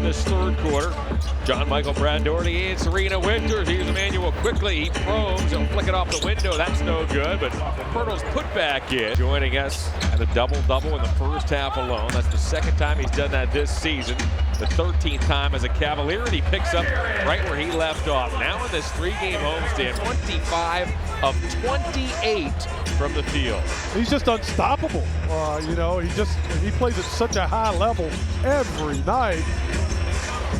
this third quarter. John Michael Brandorti and Serena Winters. Here's Emmanuel quickly. He probes. He'll flick it off the window. That's no good, but Pirtle's put back in. Joining us at a double-double in the first half alone. That's the second time he's done that this season. The 13th time as a Cavalier, and he picks up right where he left off. Now in this three-game homestand, 25 of 28 from the field. He's just unstoppable. He plays at such a high level every night.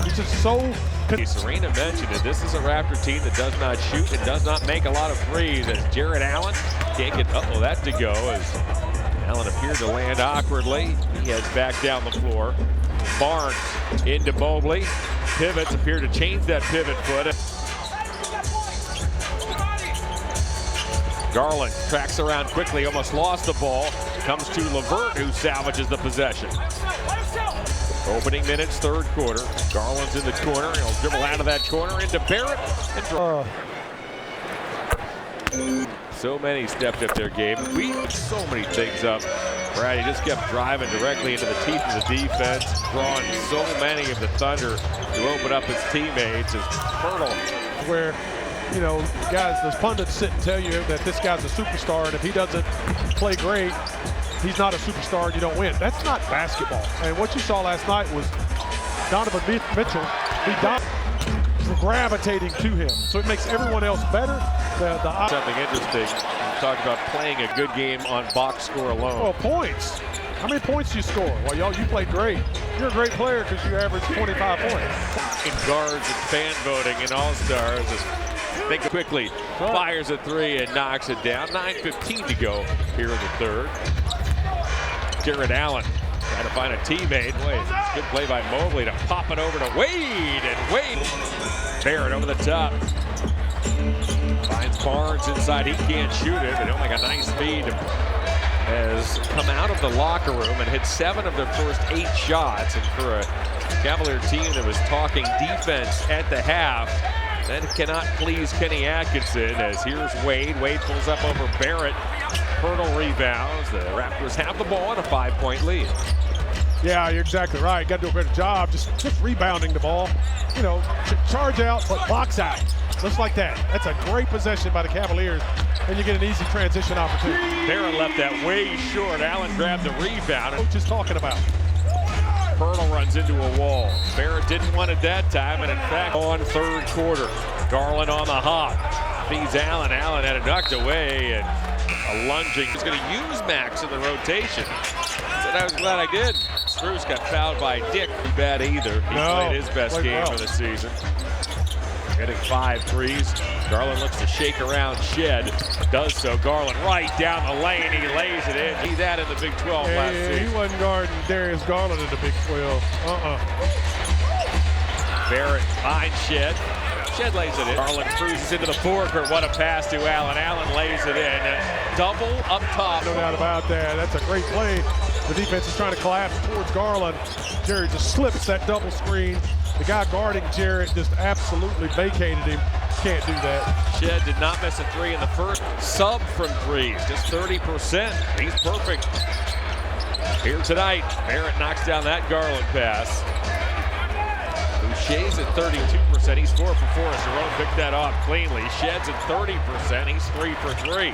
He's just so. Serena mentioned it. This is a Raptor team that does not shoot and does not make a lot of threes. As Jarrett Allen can't get that to go, as Allen appeared to land awkwardly. He heads back down the floor. Barnes into Mobley. Pivots appear to change that pivot foot. Garland tracks around quickly, almost lost the ball. Comes to LeVert, who salvages the possession. Opening minutes, third quarter. Garland's in the corner. He'll dribble out of that corner into Barrett. So many stepped up their game. We so many things up. Brad, he just kept driving directly into the teeth of the defense, drawing so many of the Thunder to open up his teammates. As Pirtle, where, guys, those pundits sit and tell you that this guy's a superstar, and if he doesn't play great, he's not a superstar and you don't win. That's not basketball. And what you saw last night was Donovan Mitchell. He gravitating to him, so it makes everyone else better. Something interesting. We talked about playing a good game on box score alone. Well, points. How many points you score? Well, you played great. You're a great player because you averaged 25 points. In guards and fan voting in All-Stars. Think quickly, fires a three and knocks it down. 9:15 to go here in the third. Jarrett Allen trying to find a teammate. Good play by Mobley to pop it over to Wade, and Wade. Barrett over the top. Finds Barnes inside. He can't shoot it, but he'll make a nice feed. Has come out of the locker room and hit 7 of their first 8 shots. And for a Cavalier team that was talking defense at the half, that cannot please Kenny Atkinson, as here's Wade. Wade pulls up over Barrett. Pirtle rebounds. The Raptors have the ball and a 5-point lead. Yeah, you're exactly right. Got to do a better job just rebounding the ball. Charge out, but box out. Just like that. That's a great possession by the Cavaliers, and you get an easy transition opportunity. Barrett left that way short. Allen grabbed the rebound. Coach is talking about. Pirtle runs into a wall. Barrett didn't want it that time, and in fact, on third quarter, Garland on the hop. Feeds Allen. Allen had it knocked away, and a lunging. He's going to use Max in the rotation. Said I was glad I did. Strus got fouled by Dick. Too bad either. He played his best game of the season. Hitting 5 threes. Garland looks to shake around Shed. Does so. Garland right down the lane. He lays it in. He's that in the Big 12 last season. He wasn't guarding Darius Garland in the Big 12. Barrett behind Shed. Shed lays it in. Garland cruises into the forecourt. What a pass to Allen. Allen lays it in. Double up top. No doubt about that. That's a great play. The defense is trying to collapse towards Garland. Jerry just slips that double screen. The guy guarding Jarrett just absolutely vacated him. Can't do that. Shed did not miss a 3 in the first. Sub from threes, just 30%. He's perfect. Here tonight, Barrett knocks down that Garland pass. Boucher's at 32%. He's 4 for 4. Jerome picked that off cleanly. Shed's at 30%. He's 3 for 3.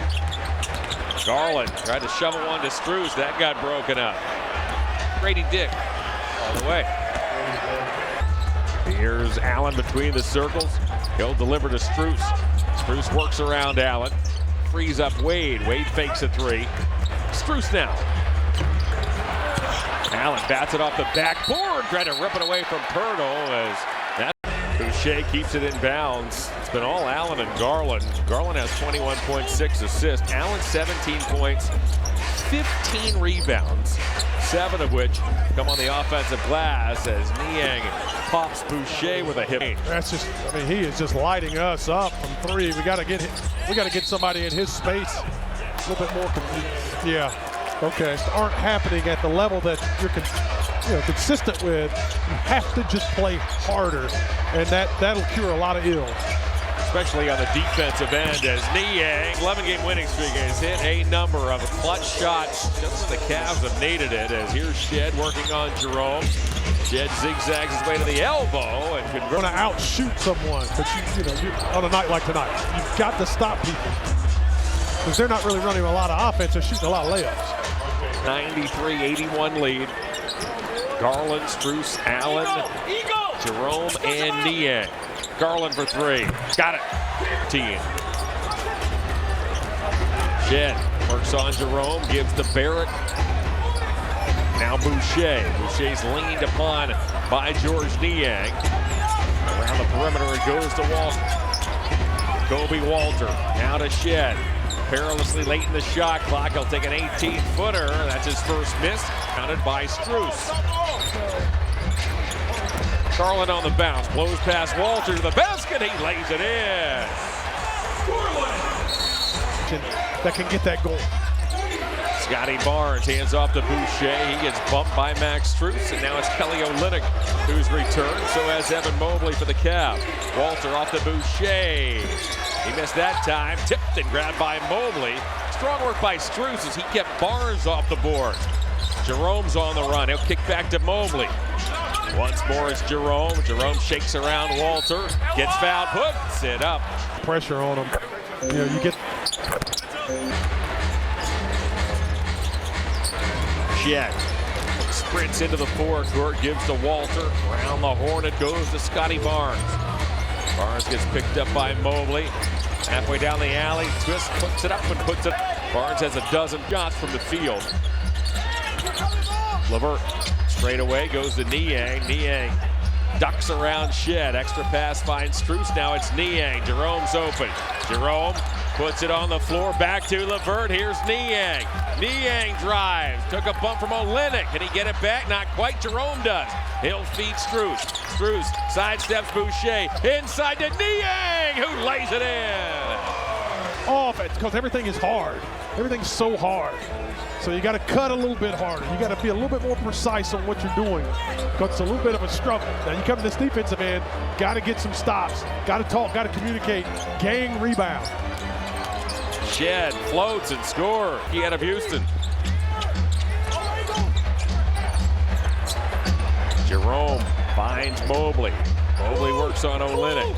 Garland tried to shovel one to Strus. That got broken up. Grady Dick all the way. Here's Allen between the circles. He'll deliver to Strus. Strus works around Allen. Frees up Wade. Wade fakes a 3. Strus now. Allen bats it off the backboard. Trying to rip it away from Pirtle as that Boucher keeps it in bounds. It's been all Allen and Garland. Garland has 21.6 assists. Allen 17 points, 15 rebounds, 7 of which come on the offensive glass as Niang pops Boucher with a hip. That's just, he is just lighting us up from 3. We got to get somebody in his space a little bit more. Yeah. Okay. Aren't happening at the level that you're consistent with. You have to just play harder, and that'll cure a lot of ills. especially on the defensive end, as Niang, 11-game winning streak, has hit a number of clutch shots just when the Cavs have needed it. As here's Shed working on Jerome. Shed zigzags his way to the elbow and converts. Want to outshoot someone, but you on a night like tonight, you've got to stop people because they're not really running a lot of offense; they're shooting a lot of layups. 93-81 lead. Garland, Strus, Allen, Jerome, and Niang. Garland for three. Got it. Team. Shed works on Jerome, gives to Barrett. Now Boucher. Boucher's leaned upon by George Niang. Around the perimeter it goes to Walter. Kobe Walter. Now to Shed. Perilously late in the shot clock. He'll take an 18-footer. That's his first miss. Counted by Strus. Garland on the bounce. Blows past Walter to the basket. He lays it in. That can get that goal. Scotty Barnes hands off to Boucher. He gets bumped by Max Strus, and now it's Kelly Olynyk who's returned. So has Evan Mobley for the Cavs. Walter off to Boucher. He missed that time. Tipped and grabbed by Mobley. Strong work by Strus as he kept Barnes off the board. Jerome's on the run. He'll kick back to Mobley. Once more it's Jerome. Jerome shakes around Walter. Gets fouled, puts it up. Pressure on him. You get. Shed sprints into the forecourt, gives to Walter. Around the horn it goes to Scotty Barnes. Barnes gets picked up by Mobley. Halfway down the alley, Twist puts it up and puts it. Barnes has a dozen shots from the field. LeVert straight away goes to Niang. Niang ducks around Shed. Extra pass finds Strus. Now it's Niang. Jerome's open. Jerome puts it on the floor. Back to LeVert. Here's Niang. Niang drives. Took a bump from Olynyk. Can he get it back? Not quite. Jerome does. He'll feed Strus. Strus sidesteps Boucher. Inside to Niang, who lays it in. Offense, because everything is hard. Everything's so hard. So you got to cut a little bit harder. You got to be a little bit more precise on what you're doing because it's a little bit of a struggle. Now you come to this defensive end, got to get some stops, got to talk, got to communicate, gang rebound. Shed floats and scores. He out of Houston. Jerome finds Mobley. Mobley works on Olynyk.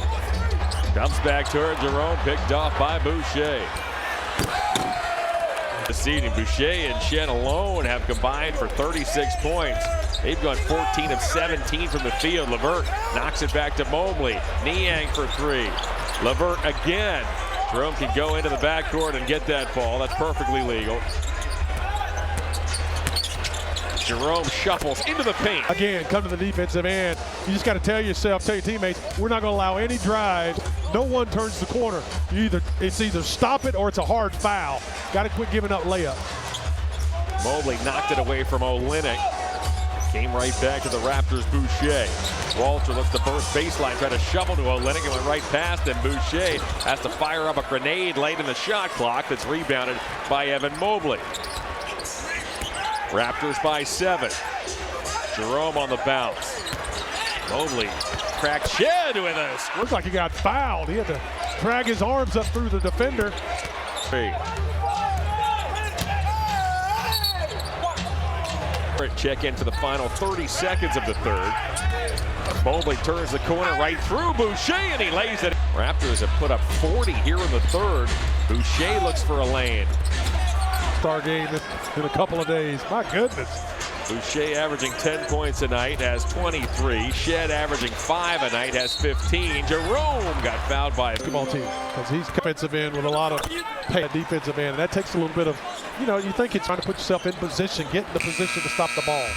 Dumps back to her. Jerome picked off by Boucher. This evening, Boucher and Shed alone have combined for 36 points. They've gone 14 of 17 from the field. LeVert knocks it back to Mobley. Niang for three. LeVert again. Jerome can go into the backcourt and get that ball. That's perfectly legal. Jerome shuffles into the paint. Again, come to the defensive end. You just got to tell yourself, tell your teammates, we're not going to allow any drives. No one turns the corner. It's either stop it or it's a hard foul. Got to quit giving up layups. Mobley knocked it away from Olynyk. Came right back to the Raptors, Boucher. Walter looks to burst baseline, try to shovel to Olynyk and went right past him. Boucher has to fire up a grenade late in the shot clock that's rebounded by Evan Mobley. Raptors by 7. Jerome on the bounce. Mobley cracked Shed with a... Looks like he got fouled. He had to drag his arms up through the defender. Check in for the final 30 seconds of the third. Mobley turns the corner right through Boucher and he lays it. Raptors have put up 40 here in the third. Boucher looks for a lane. Star game in a couple of days. My goodness. Boucher averaging 10 points a night, has 23. Shed averaging 5 a night, has 15. Jerome got fouled by a basketball team because he's defensive end with a lot of defensive end. And that takes a little bit of, you think it's trying to put yourself in position, get in the position to stop the ball.